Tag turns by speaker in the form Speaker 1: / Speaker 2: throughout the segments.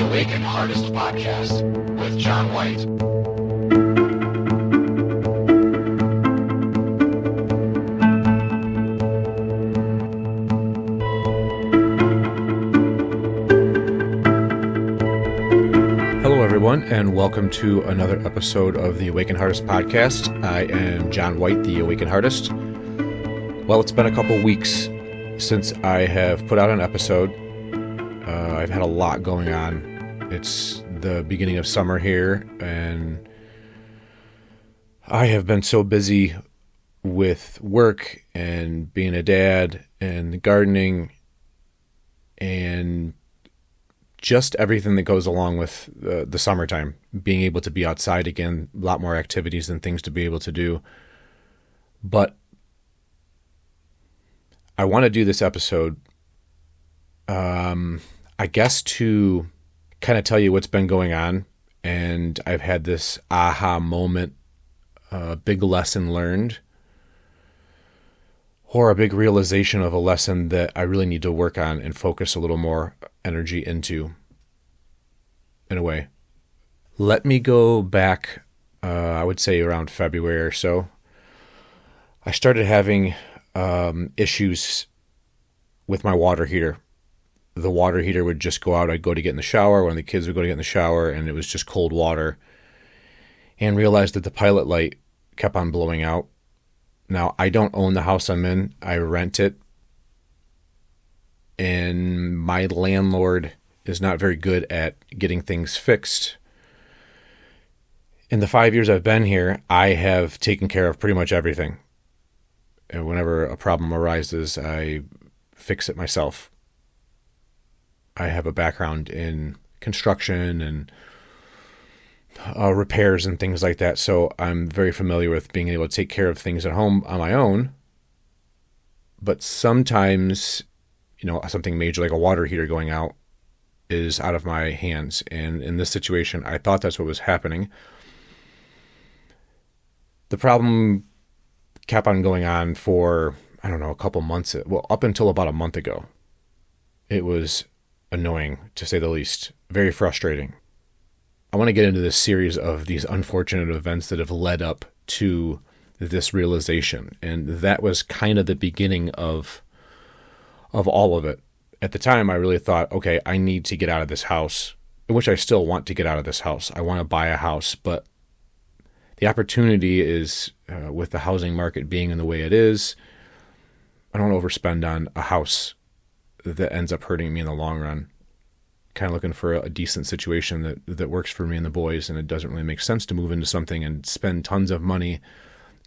Speaker 1: Awaken Hardest podcast with John White.
Speaker 2: Hello, everyone, and welcome to another episode of the Awaken Hardest podcast. I am John White, the Awaken Hardest. Well, it's been a couple weeks since I have put out an episode. I've had a lot going on. It's the beginning of summer here, and I have been so busy with work and being a dad and gardening and just everything that goes along with the summertime, being able to be outside again, a lot more activities and things to be able to do. But I want to do this episode, I guess, to kind of tell you what's been going on. And I've had this aha moment, a big lesson learned, or a big realization of a lesson that I really need to work on and focus a little more energy into, in a way. Let me go back, I would say around February or so. I started having issues with my water heater. The water heater would just go out. I'd go to get in the shower. One of the kids would go to get in the shower, and it was just cold water. And realized that the pilot light kept on blowing out. Now, I don't own the house I'm in. I rent it. And my landlord is not very good at getting things fixed. In the 5 years I've been here, I have taken care of pretty much everything. And whenever a problem arises, I fix it myself. I have a background in construction and repairs and things like that, so I'm very familiar with being able to take care of things at home on my own. But sometimes, something major like a water heater going out is out of my hands. And in this situation, I thought that's what was happening. The problem kept on going on for, a couple months. Well, up until about a month ago. It was annoying, to say the least. Very frustrating. I want to get into this series of these unfortunate events that have led up to this realization. And that was kind of the beginning of all of it. At the time, I really thought, okay, I need to get out of this house, which I still want to get out of this house. I want to buy a house, but the opportunity is, with the housing market being in the way it is, I don't want to overspend on a house that ends up hurting me in the long run. Kind of looking for a decent situation that works for me and the boys, and it doesn't really make sense to move into something and spend tons of money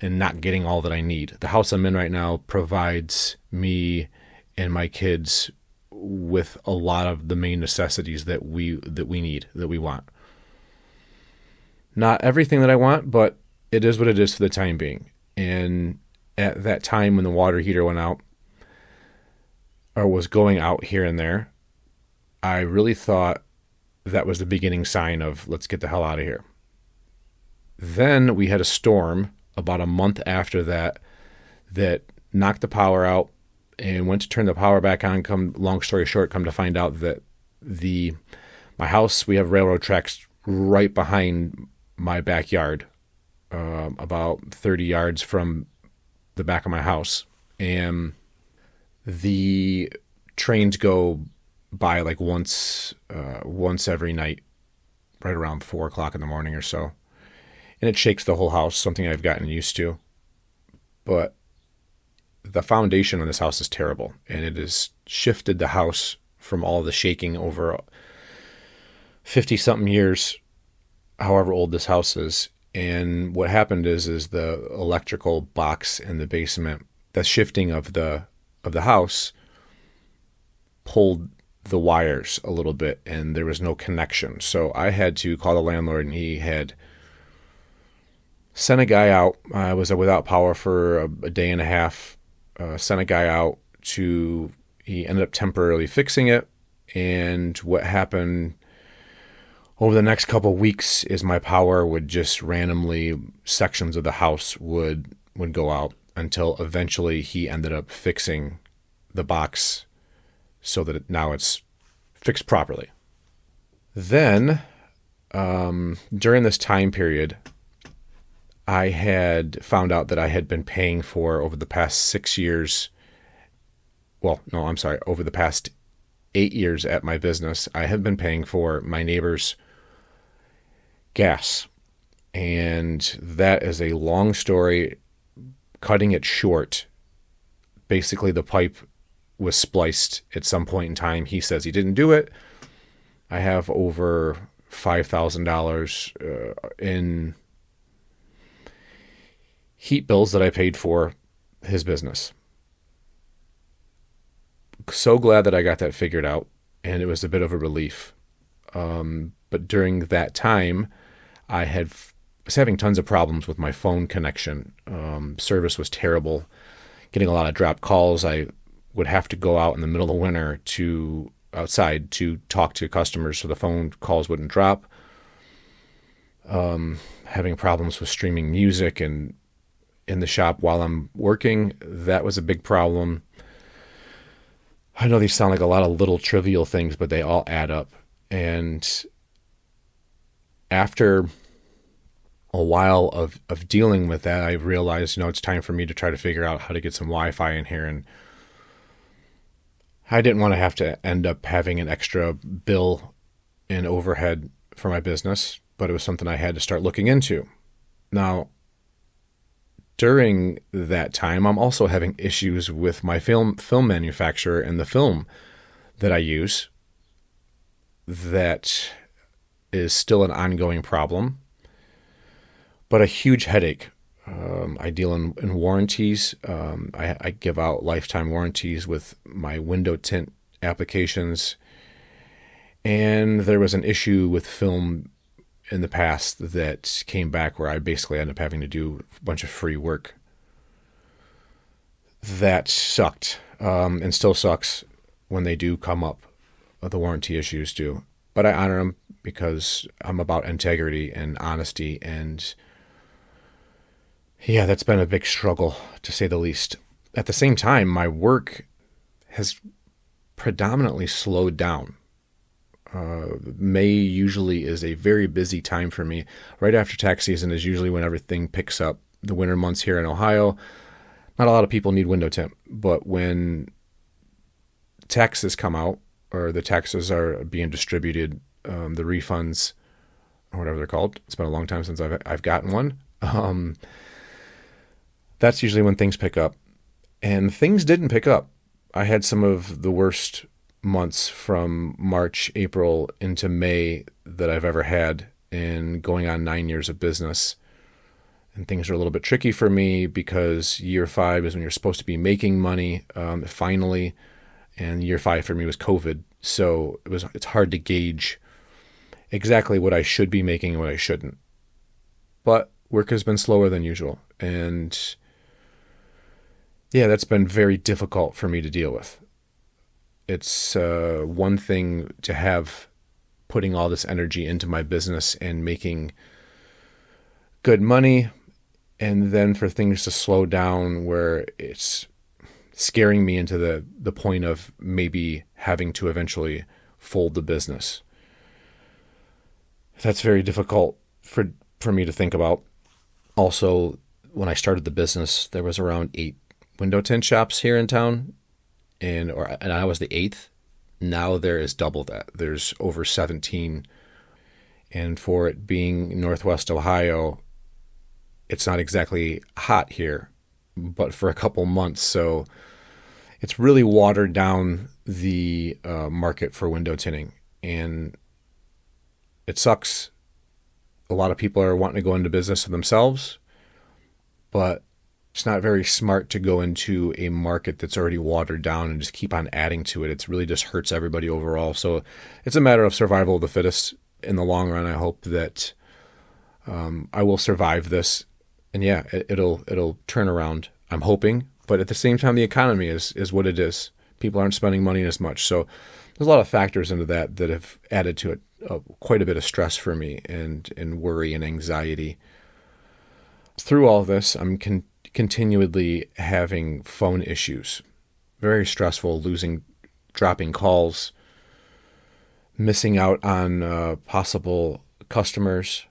Speaker 2: and not getting all that I need. The house I'm in right now provides me and my kids with a lot of the main necessities that we need, that we want. Not everything that I want, but it is what it is for the time being. And at that time when the water heater went out, or was going out here and there, I really thought that was the beginning sign of let's get the hell out of here. Then we had a storm about a month after that knocked the power out, and went to turn the power back on. Long story short, come to find out that my house, we have railroad tracks right behind my backyard, about 30 yards from the back of my house. And the trains go by like once every night, right around 4 o'clock in the morning or so. And it shakes the whole house, something I've gotten used to. But the foundation on this house is terrible, and it has shifted the house from all the shaking over 50-something years, however old this house is. And what happened is the electrical box in the basement, the shifting of the house pulled the wires a little bit, and there was no connection. So I had to call the landlord, and he had sent a guy out. I was without power for a day and a half. Sent a guy out he ended up temporarily fixing it. And what happened over the next couple of weeks is my power would just randomly, sections of the house would go out until eventually he ended up fixing the box so that now it's fixed properly. Then, during this time period, I had found out that I had been paying for over the past 6 years. Well, no, I'm sorry. Over the past 8 years at my business, I have been paying for my neighbor's gas. And that is a long story. Cutting it short, basically the pipe was spliced at some point in time. He says he didn't do it. I have over $5,000 in heat bills that I paid for his business. So glad that I got that figured out, and it was a bit of a relief. But during that time, I was having tons of problems with my phone connection. Service was terrible, getting a lot of dropped calls. I would have to go out in the middle of winter outside to talk to customers so the phone calls wouldn't drop. Having problems with streaming music and in the shop while I'm working, that was a big problem. I know these sound like a lot of little trivial things, but they all add up. And after a while of dealing with that, I realized, it's time for me to try to figure out how to get some Wi-Fi in here. And I didn't want to have to end up having an extra bill and overhead for my business, but it was something I had to start looking into. Now, during that time, I'm also having issues with my film manufacturer and the film that I use. That is still an ongoing problem, but a huge headache. I deal in warranties. I give out lifetime warranties with my window tint applications. And there was an issue with film in the past that came back where I basically ended up having to do a bunch of free work. That sucked, and still sucks when they do come up. The warranty issues do. But I honor them because I'm about integrity and honesty, and yeah, that's been a big struggle, to say the least. At the same time, my work has predominantly slowed down. May usually is a very busy time for me. Right after tax season is usually when everything picks up. The winter months here in Ohio, not a lot of people need window tint, but when taxes come out, or the taxes are being distributed, the refunds, or whatever they're called. It's been a long time since I've gotten one. That's usually when things pick up. And things didn't pick up. I had some of the worst months from March, April into May that I've ever had, in going on 9 years of business. And things are a little bit tricky for me because year 5 is when you're supposed to be making money, finally. And year 5 for me was COVID. So it's hard to gauge exactly what I should be making and what I shouldn't. But work has been slower than usual. And yeah, that's been very difficult for me to deal with. It's one thing to have putting all this energy into my business and making good money, and then for things to slow down where it's scaring me into the point of maybe having to eventually fold the business. That's very difficult for me to think about. Also, when I started the business, there was around 8 window tint shops here in town, and I was the 8th. Now there is double that. There's over 17. And for it being Northwest Ohio, it's not exactly hot here, but for a couple months. So it's really watered down the market for window tinting. And it sucks. A lot of people are wanting to go into business for themselves, but it's not very smart to go into a market that's already watered down and just keep on adding to it. It really just hurts everybody overall. So it's a matter of survival of the fittest in the long run. I hope that I will survive this. And yeah, it'll turn around. I'm hoping. But at the same time, the economy is what it is. People aren't spending money as much. So there's a lot of factors into that have added to it quite a bit of stress for me and worry and anxiety. Through all this, I'm continually having phone issues. Very stressful, dropping calls, missing out on possible customers.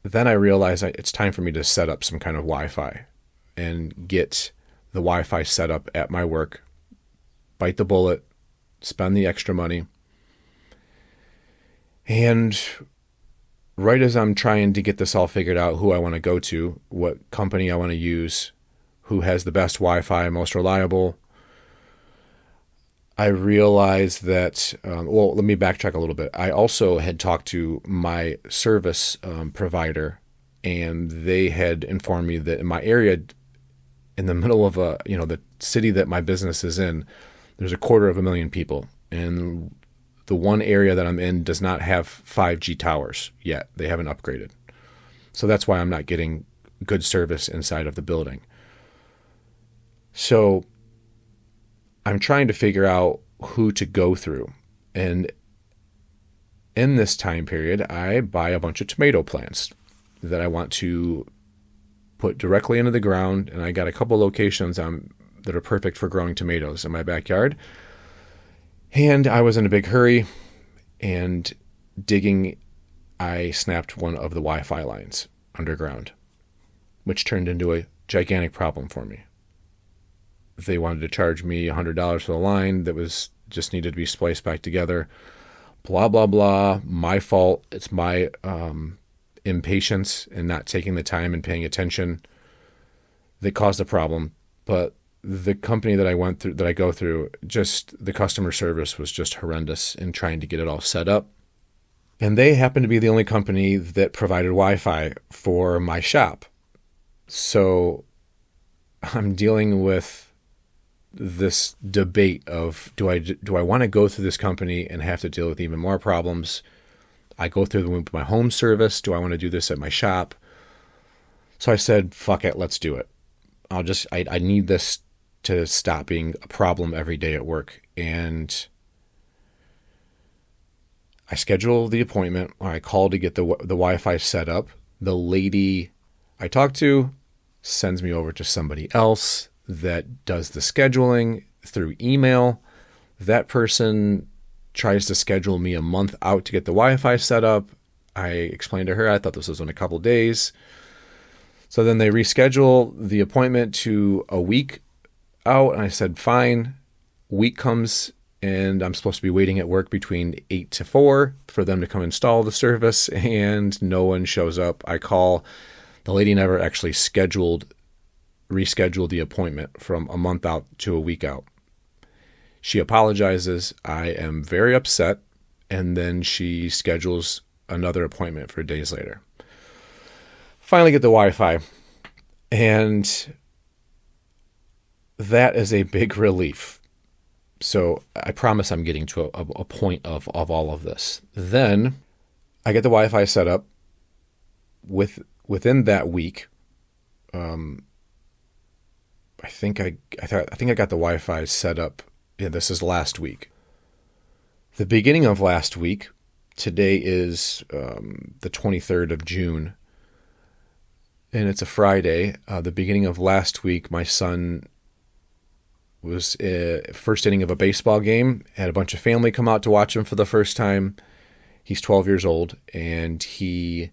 Speaker 2: Then I realized it's time for me to set up some kind of Wi-Fi and get the Wi-Fi set up at my work, bite the bullet, spend the extra money. And right as I'm trying to get this all figured out, who I want to go to, what company I want to use, who has the best Wi-Fi, most reliable, I realized that, let me backtrack a little bit. I also had talked to my service provider, and they had informed me that in my area, in the middle of the city that my business is in, there's 250,000 people. And the one area that I'm in does not have 5G towers yet. They haven't upgraded. So that's why I'm not getting good service inside of the building. So I'm trying to figure out who to go through. And in this time period, I buy a bunch of tomato plants that I want to put directly into the ground. And I got a couple locations that are perfect for growing tomatoes in my backyard. And I was in a big hurry, and digging, I snapped one of the Wi-Fi lines underground, which turned into a gigantic problem for me. They wanted to charge me $100 for the line that was just needed to be spliced back together. Blah, blah, blah. My fault. It's my impatience and not taking the time and paying attention that caused the problem. But the company that I go through, just the customer service was just horrendous in trying to get it all set up. And they happened to be the only company that provided Wi-Fi for my shop. So I'm dealing with this debate of do I want to go through this company and have to deal with even more problems? I go through my home service. Do I want to do this at my shop? So I said, fuck it, let's do it. I need this to stop being a problem every day at work. And I schedule the appointment, or I call to get the Wi-Fi set up. The lady I talk to sends me over to somebody else that does the scheduling through email. That person tries to schedule me a month out to get the Wi-Fi set up. I explained to her I thought this was in a couple days. So then they reschedule the appointment to a week out, and I said, fine. Week comes, and I'm supposed to be waiting at work between 8 to 4 for them to come install the service, and no one shows up. I call. The lady never actually rescheduled the appointment from a month out to a week out. She apologizes. I am very upset, and then she schedules another appointment for days later. Finally get the Wi-Fi, and that is a big relief. So I promise I'm getting to a point of all of this. Then I get the Wi-Fi set up. Within that week, I think I got the Wi-Fi set up. Yeah, this is last week. The beginning of last week, today is the 23rd of June, and it's a Friday. The beginning of last week, my son was first inning of a baseball game. Had a bunch of family come out to watch him for the first time. He's 12 years old, and he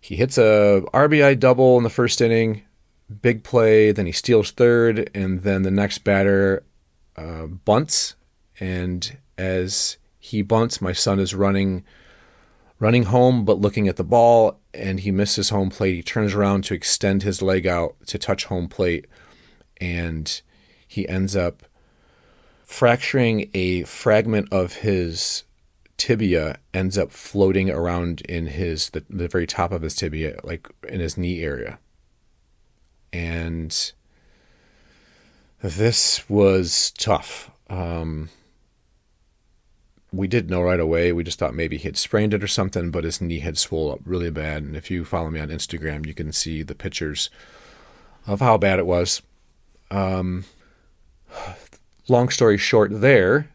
Speaker 2: hits a RBI double in the first inning, big play. Then he steals third, and then the next batter bunts. And as he bunts, my son is running home, but looking at the ball, and he misses home plate. He turns around to extend his leg out to touch home plate, and he ends up fracturing a fragment of his tibia, ends up floating around in the very top of his tibia, like in his knee area. And this was tough. We didn't know right away. We just thought maybe he had sprained it or something, but his knee had swollen up really bad. And if you follow me on Instagram, you can see the pictures of how bad it was. Long story short there,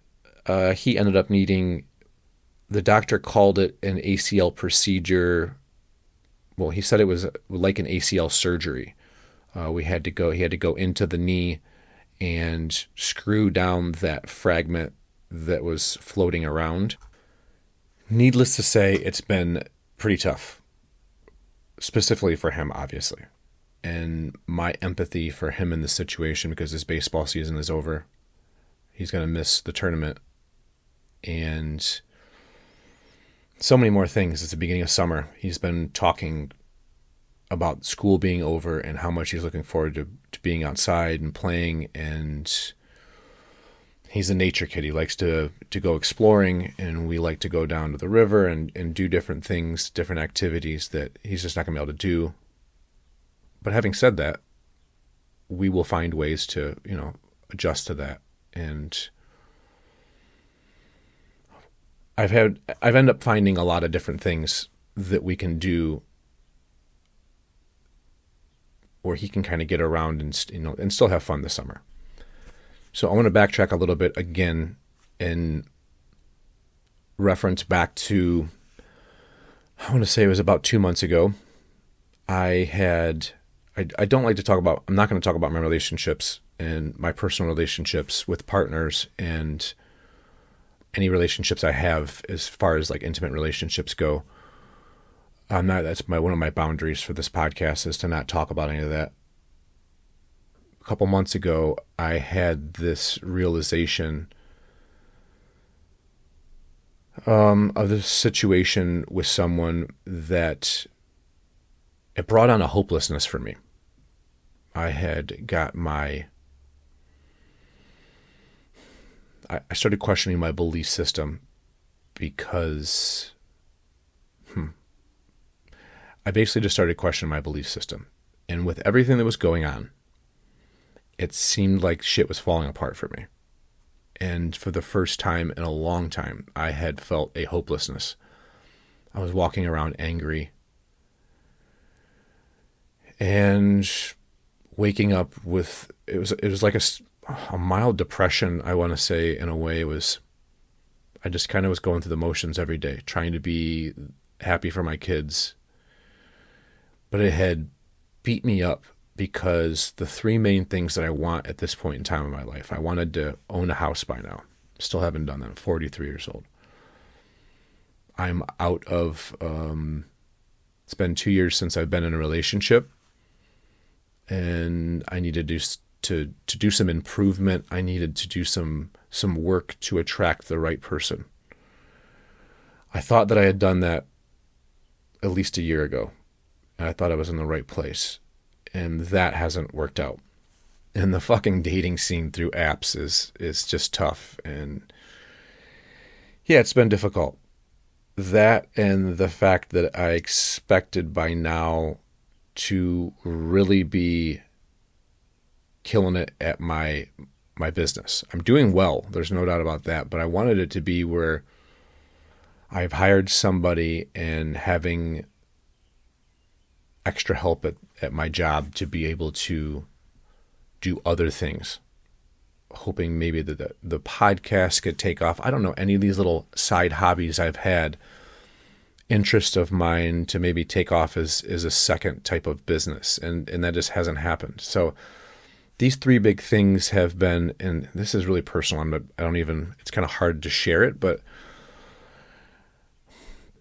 Speaker 2: he ended up needing, the doctor called it an ACL procedure. Well, he said it was like an ACL surgery. He had to go into the knee and screw down that fragment that was floating around. Needless to say, it's been pretty tough, specifically for him, obviously. And my empathy for him in this situation, because his baseball season is over. He's going to miss the tournament. And so many more things. It's the beginning of summer. He's been talking about school being over and how much he's looking forward to being outside and playing. And he's a nature kid. He likes to go exploring, and we like to go down to the river and do different things, different activities that he's just not going to be able to do. But having said that, we will find ways to, adjust to that. And I've ended up finding a lot of different things that we can do where he can kind of get around and still have fun this summer. So I want to backtrack a little bit again and reference back to, I want to say it was about 2 months ago. I don't like to talk about, I'm not going to talk about my relationships and my personal relationships with partners and any relationships I have as far as like intimate relationships go. That's one of my boundaries for this podcast, is to not talk about any of that. A couple months ago, I had this realization of this situation with someone that it brought on a hopelessness for me. I had got I started questioning my belief system because I basically just started questioning my belief system. And with everything that was going on, it seemed like shit was falling apart for me. And for the first time in a long time, I had felt a hopelessness. I was walking around angry and waking up with, it was like a mild depression, I want to say, in a way. I just kind of was going through the motions every day, trying to be happy for my kids. But it had beat me up because the three main things that I want at this point in time in my life, I wanted to own a house by now. Still haven't done that. I'm 43 years old. I'm out of, it's been 2 years since I've been in a relationship, and I needed to do some improvement. I needed to do some work to attract the right person. I thought that I had done that at least a year ago, and I thought I was in the right place, and that hasn't worked out. And the fucking dating scene through apps is just tough, and yeah, it's been difficult. That and the fact that I expected by now to really be killing it at my business. I'm doing well, there's no doubt about that, but I wanted it to be where I've hired somebody and having extra help at my job to be able to do other things, hoping maybe that the podcast could take off. I don't know, any of these little side hobbies I've had, interest of mine to maybe take off as a second type of business, and that just hasn't happened. So these three big things have been, and this is really personal, it's kind of hard to share it, but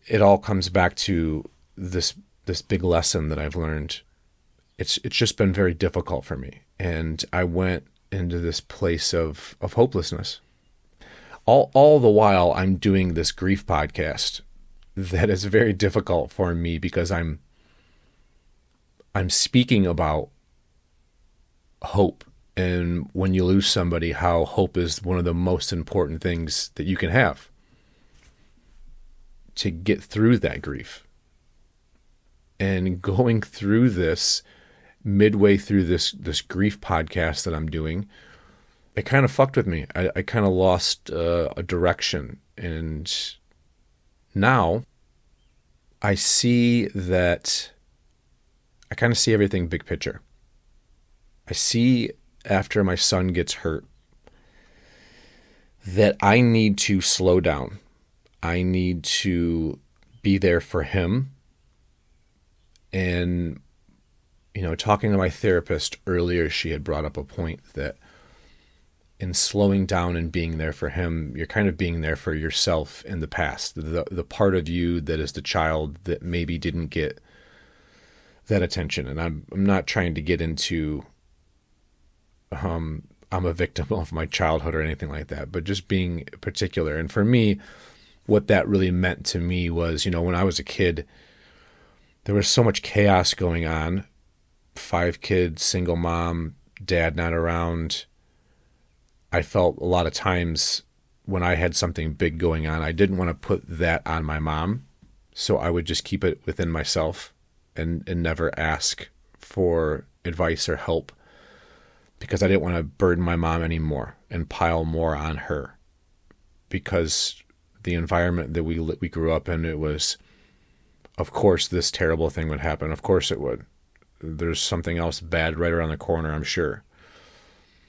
Speaker 2: it all comes back to this big lesson that I've learned. It's just been very difficult for me. And I went into this place of hopelessness. All the while I'm doing this grief podcast that is very difficult for me because I'm speaking about hope. And when you lose somebody, how hope is one of the most important things that you can have to get through that grief. And going through this, midway through this grief podcast that I'm doing, it kind of fucked with me. I kind of lost a direction. And now I see that I kind of see everything big picture. I see after my son gets hurt that I need to slow down. I need to be there for him. And, talking to my therapist earlier, she had brought up a point that in slowing down and being there for him, you're kind of being there for yourself in the past, the part of you that is the child that maybe didn't get that attention. And I'm not trying to get into I'm a victim of my childhood or anything like that, but just being particular. And for me, what that really meant to me was, when I was a kid, there was so much chaos going on. 5 kids, single mom, dad not around. I felt a lot of times when I had something big going on, I didn't want to put that on my mom. So I would just keep it within myself and never ask for advice or help, because I didn't want to burden my mom anymore and pile more on her. Because the environment that we grew up in, it was, of course, this terrible thing would happen. Of course it would. There's something else bad right around the corner, I'm sure.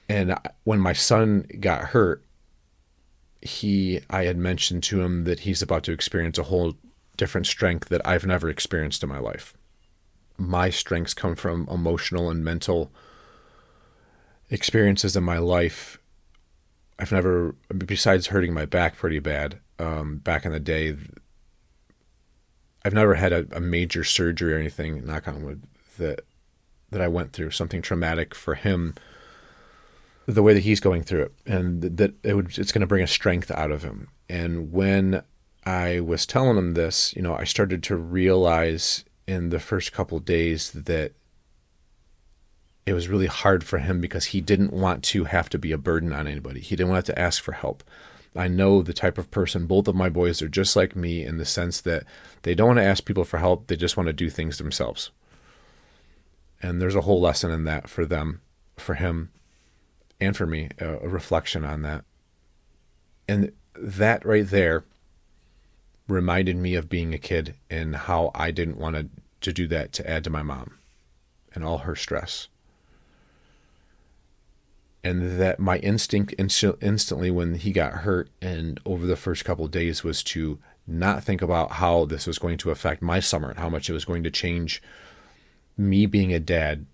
Speaker 2: And when my son got hurt, I had mentioned to him that he's about to experience a whole different strength that I've never experienced in my life. My strengths come from emotional and mental experiences in my life. I've never, besides hurting my back pretty bad back in the day, I've never had a major surgery or anything, knock on wood, that I went through, something traumatic for him, the way that he's going through it, and that it's going to bring a strength out of him. And when I was telling him this, I started to realize in the first couple of days that it was really hard for him because he didn't want to have to be a burden on anybody. He didn't want to ask for help. I know the type of person, both of my boys are just like me in the sense that they don't want to ask people for help. They just want to do things themselves. And there's a whole lesson in that for them, for him, and for me, a reflection on that. And that right there reminded me of being a kid and how I didn't want to do that to add to my mom and all her stress. And that my instinct instantly when he got hurt and over the first couple of days was to not think about how this was going to affect my summer and how much it was going to change me being a dad,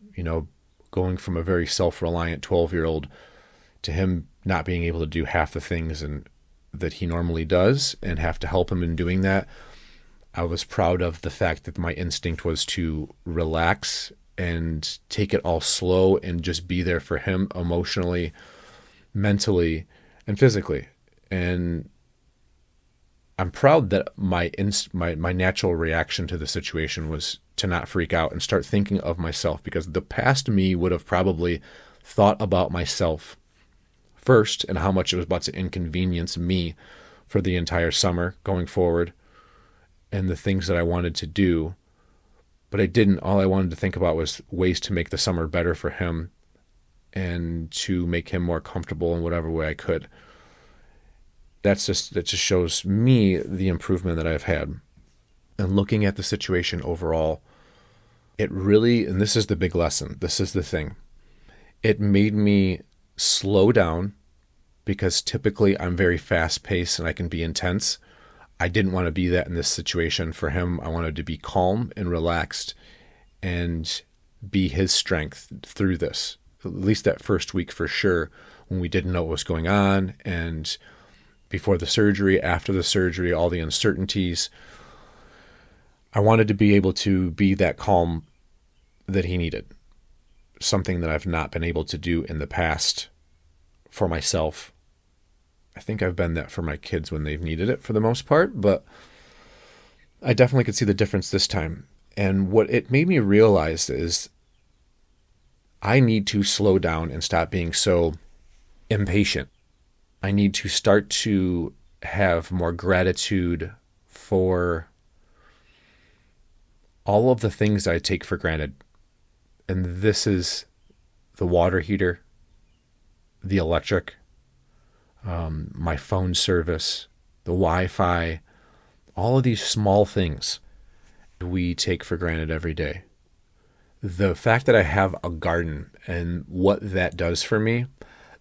Speaker 2: going from a very self-reliant 12-year-old to him not being able to do half the things that he normally does and have to help him in doing that. I was proud of the fact that my instinct was to relax and take it all slow and just be there for him emotionally, mentally, and physically. And I'm proud that my natural reaction to the situation was to not freak out and start thinking of myself, because the past me would have probably thought about myself first and how much it was about to inconvenience me for the entire summer going forward and the things that I wanted to do. But I didn't. All I wanted to think about was ways to make the summer better for him and to make him more comfortable in whatever way I could. That just shows me the improvement that I've had. And looking at the situation overall, it really, and this is the big lesson, this is the thing, it made me slow down, because typically I'm very fast-paced and I can be intense. I didn't want to be that in this situation for him. I wanted to be calm and relaxed and be his strength through this, at least that first week for sure, when we didn't know what was going on, and before the surgery, after the surgery, all the uncertainties. I wanted to be able to be that calm that he needed, something that I've not been able to do in the past for myself. I think I've been that for my kids when they've needed it for the most part, but I definitely could see the difference this time. And what it made me realize is I need to slow down and stop being so impatient. I need to start to have more gratitude for all of the things I take for granted. And this is the water heater, the electric, my phone service, the Wi-Fi, all of these small things we take for granted every day. The fact that I have a garden and what that does for me,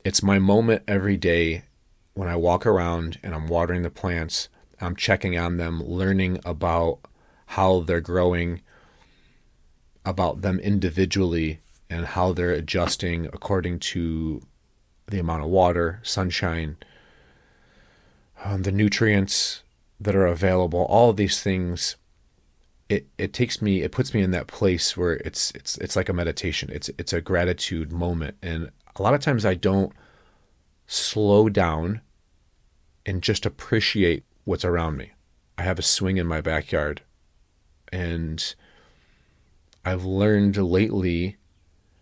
Speaker 2: it's my moment every day when I walk around and I'm watering the plants, I'm checking on them, learning about how they're growing, about them individually and how they're adjusting according to the amount of water, sunshine, the nutrients that are available, all of these things, it puts me in that place where it's like a meditation. It's a gratitude moment. And a lot of times I don't slow down and just appreciate what's around me. I have a swing in my backyard, and I've learned lately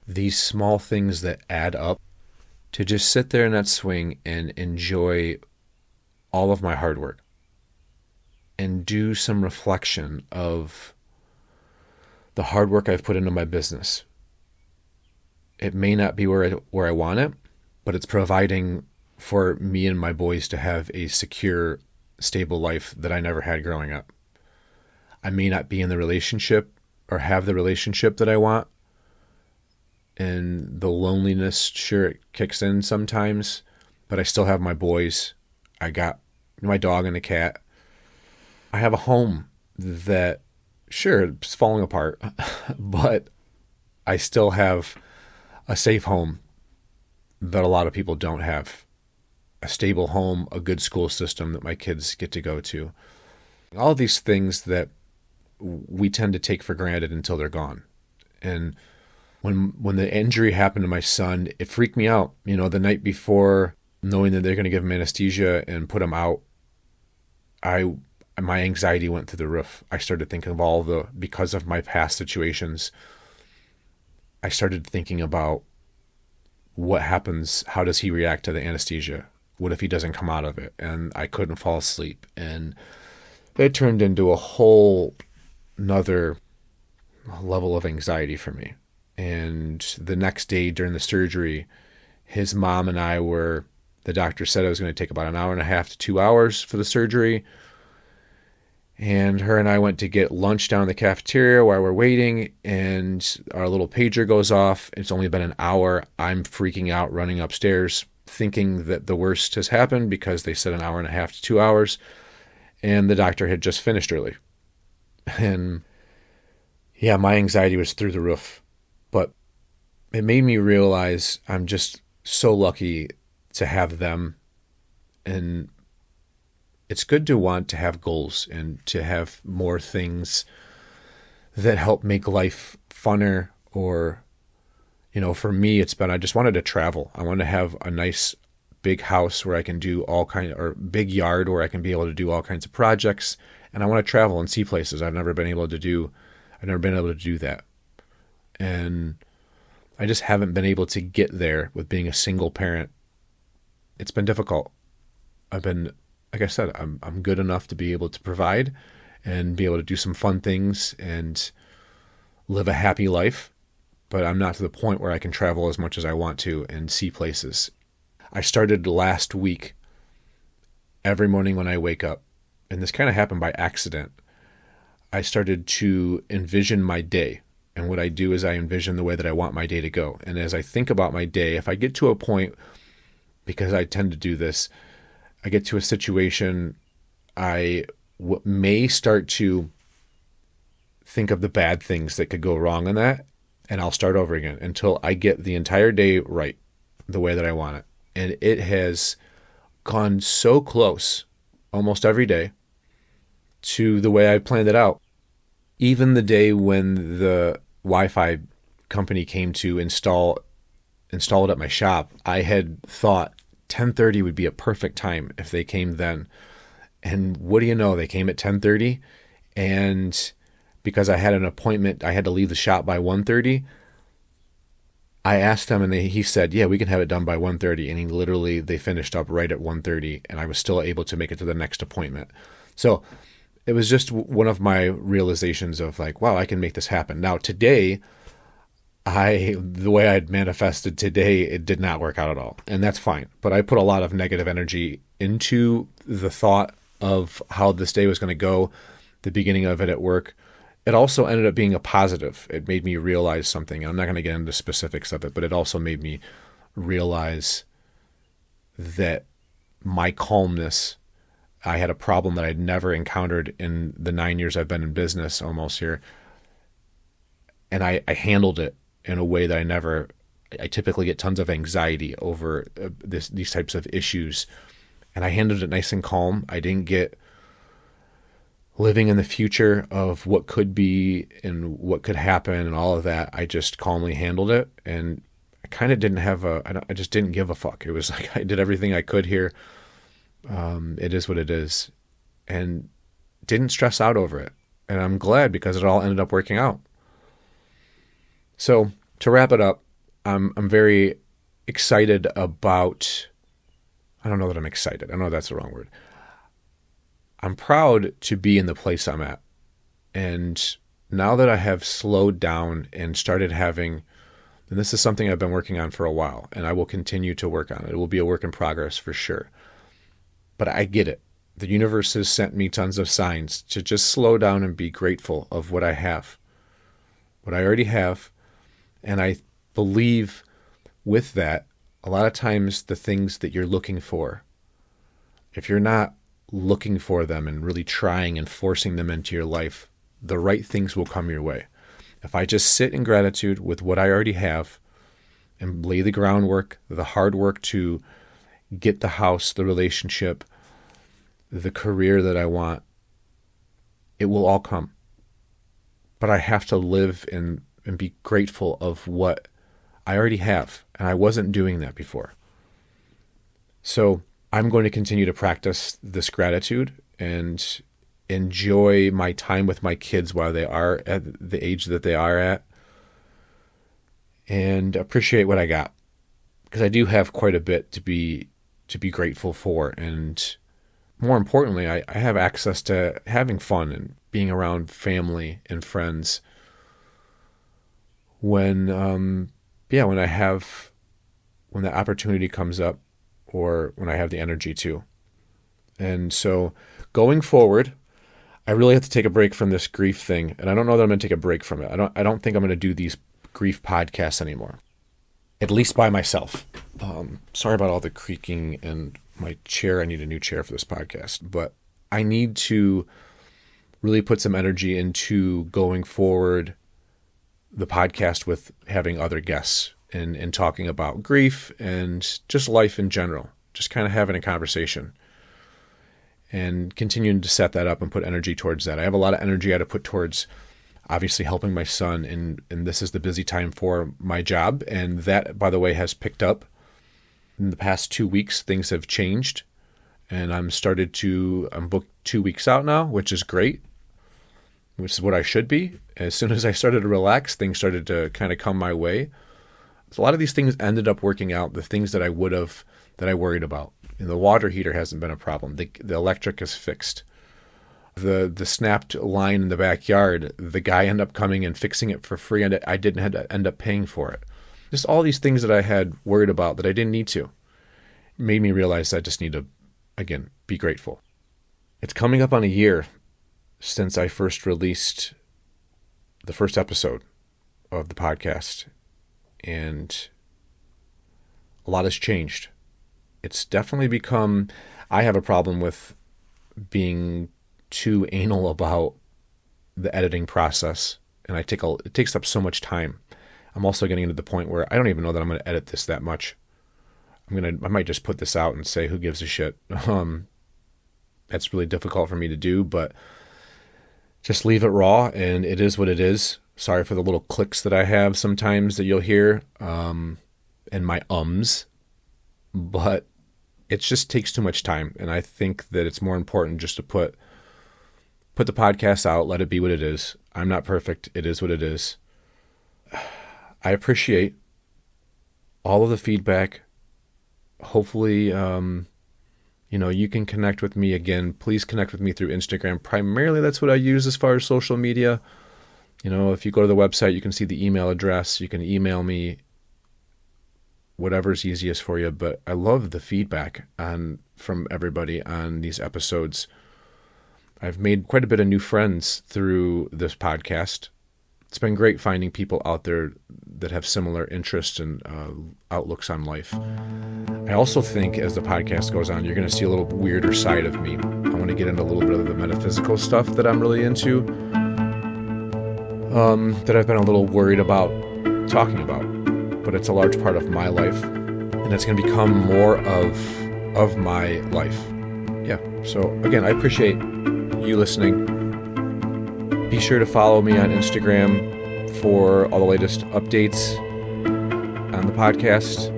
Speaker 2: these small things that add up to just sit there in that swing and enjoy all of my hard work and do some reflection of the hard work I've put into my business. It may not be where I want it, but it's providing for me and my boys to have a secure, stable life that I never had growing up. I may not be in the relationship or have the relationship that I want, and the loneliness, sure, it kicks in sometimes, but I still have my boys. I got my dog and a cat. I have a home that, sure, it's falling apart, but I still have a safe home that a lot of people don't have. A stable home, a good school system that my kids get to go to. All of these things that we tend to take for granted until they're gone. And when the injury happened to my son, it freaked me out. You know, the night before, knowing that they're going to give him anesthesia and put him out, my anxiety went through the roof. I started thinking of because of my past situations, I started thinking about what happens, how does he react to the anesthesia? What if he doesn't come out of it? And I couldn't fall asleep. And it turned into a whole another level of anxiety for me. And the next day during the surgery, his mom and the doctor said it was going to take about an hour and a half to 2 hours for the surgery. And her and I went to get lunch down in the cafeteria while we're waiting, and our little pager goes off. It's only been an hour. I'm freaking out, running upstairs, thinking that the worst has happened because they said an hour and a half to 2 hours, and the doctor had just finished early. And yeah, my anxiety was through the roof, but it made me realize I'm just so lucky to have them. And it's good to want to have goals and to have more things that help make life funner. Or, you know, for me, it's been, I just wanted to travel. I wanted to have a nice big house where I can do or big yard where I can be able to do all kinds of projects. And I want to travel and see places I've never been able to do that. And I just haven't been able to get there with being a single parent. It's been difficult. Like I said, I'm good enough to be able to provide and be able to do some fun things and live a happy life, but I'm not to the point where I can travel as much as I want to and see places. I started last week, every morning when I wake up, and this kind of happened by accident, I started to envision my day. And what I do is I envision the way that I want my day to go. And as I think about my day, if I get to a point, because I tend to do this, I get to a situation, I may start to think of the bad things that could go wrong in that, and I'll start over again until I get the entire day right, the way that I want it. And it has gone so close, almost every day, to the way I planned it out. Even the day when the Wi-Fi company came to install it at my shop, I had thought 10:30 would be a perfect time if they came then. And what do you know? They came at 10:30, and because I had an appointment, I had to leave the shop by 1:30. I asked them, and he said, yeah, we can have it done by 1:30. And they finished up right at 1:30, and I was still able to make it to the next appointment. So it was just one of my realizations of like, wow, I can make this happen. Now today, the way I'd manifested today, it did not work out at all. And that's fine. But I put a lot of negative energy into the thought of how this day was going to go, the beginning of it at work. It also ended up being a positive. It made me realize something. I'm not going to get into specifics of it, but it also made me realize that my calmness, I had a problem that I'd never encountered in the 9 years I've been in business almost here. And I handled it in a way that I never I typically get tons of anxiety over these types of issues, and I handled it nice and calm. I didn't get living in the future of what could be and what could happen and all of that. I just calmly handled it, and I kind of didn't have I just didn't give a fuck. It was like I did everything I could here. It is what it is, and didn't stress out over it. And I'm glad, because it all ended up working out. So to wrap it up, I'm very excited about, I don't know that I'm excited. I know that's the wrong word. I'm proud to be in the place I'm at. And now that I have slowed down and started having, and this is something I've been working on for a while, and I will continue to work on it. It will be a work in progress for sure. But I get it. The universe has sent me tons of signs to just slow down and be grateful of what I have, what I already have. And I believe with that, a lot of times the things that you're looking for, if you're not looking for them and really trying and forcing them into your life, the right things will come your way. If I just sit in gratitude with what I already have and lay the groundwork, the hard work to get the house, the relationship, the career that I want, it will all come. But I have to live and be grateful of what I already have. And I wasn't doing that before. So I'm going to continue to practice this gratitude and enjoy my time with my kids while they are at the age that they are at, and appreciate what I got, because I do have quite a bit to be grateful for. And more importantly, I have access to having fun and being around family and friends when the opportunity comes up, or when I have the energy to. And so going forward, I really have to take a break from this grief thing. And I don't know that I'm going to take a break from it. I don't think I'm going to do these grief podcasts anymore, at least by myself. Sorry about all the creaking and my chair. I need a new chair for this podcast, but I need to really put some energy into going forward the podcast with having other guests and talking about grief and just life in general, just kind of having a conversation and continuing to set that up and put energy towards that. I have a lot of energy I had to put towards obviously helping my son, and this is the busy time for my job. And that, by the way, has picked up. In the past 2 weeks, things have changed, and I'm booked 2 weeks out now, which is great, which is what I should be. As soon as I started to relax, things started to kind of come my way. So a lot of these things ended up working out, the things that I worried about. And the water heater hasn't been a problem. The electric is fixed. The snapped line in the backyard, the guy ended up coming and fixing it for free, and I didn't have to end up paying for it. Just all these things that I had worried about that I didn't need to made me realize I just need to, again, be grateful. It's coming up on a year since I first released the first episode of the podcast, and a lot has changed. It's definitely become, I have a problem with being too anal about the editing process, and it takes up so much time. I'm also getting to the point where I don't even know that I'm going to edit this that much. I might just put this out and say, who gives a shit? That's really difficult for me to do, but just leave it raw, and it is what it is. Sorry for the little clicks that I have sometimes that you'll hear, and my ums, but it just takes too much time. And I think that it's more important just to put the podcast out, let it be what it is. I'm not perfect. It is what it is. I appreciate all of the feedback. Hopefully, you can connect with me again. Please connect with me through Instagram. Primarily, that's what I use as far as social media. If you go to the website, you can see the email address. You can email me, whatever's easiest for you. But I love the feedback from everybody on these episodes. I've made quite a bit of new friends through this podcast. It's been great finding people out there that have similar interests and outlooks on life. I also think as the podcast goes on, you're going to see a little weirder side of me. I want to get into a little bit of the metaphysical stuff that I'm really into, that I've been a little worried about talking about. but it's a large part of my life, and it's going to become more of my life. Yeah. So again, I appreciate you listening. Be sure to follow me on Instagram for all the latest updates on the podcast,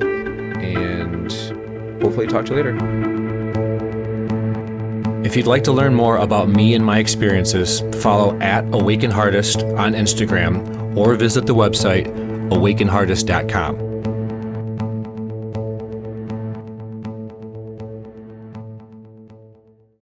Speaker 2: and hopefully talk to you later. If you'd like to learn more about me and my experiences, follow @AwakenHardest on Instagram or visit the website awakenhardest.com.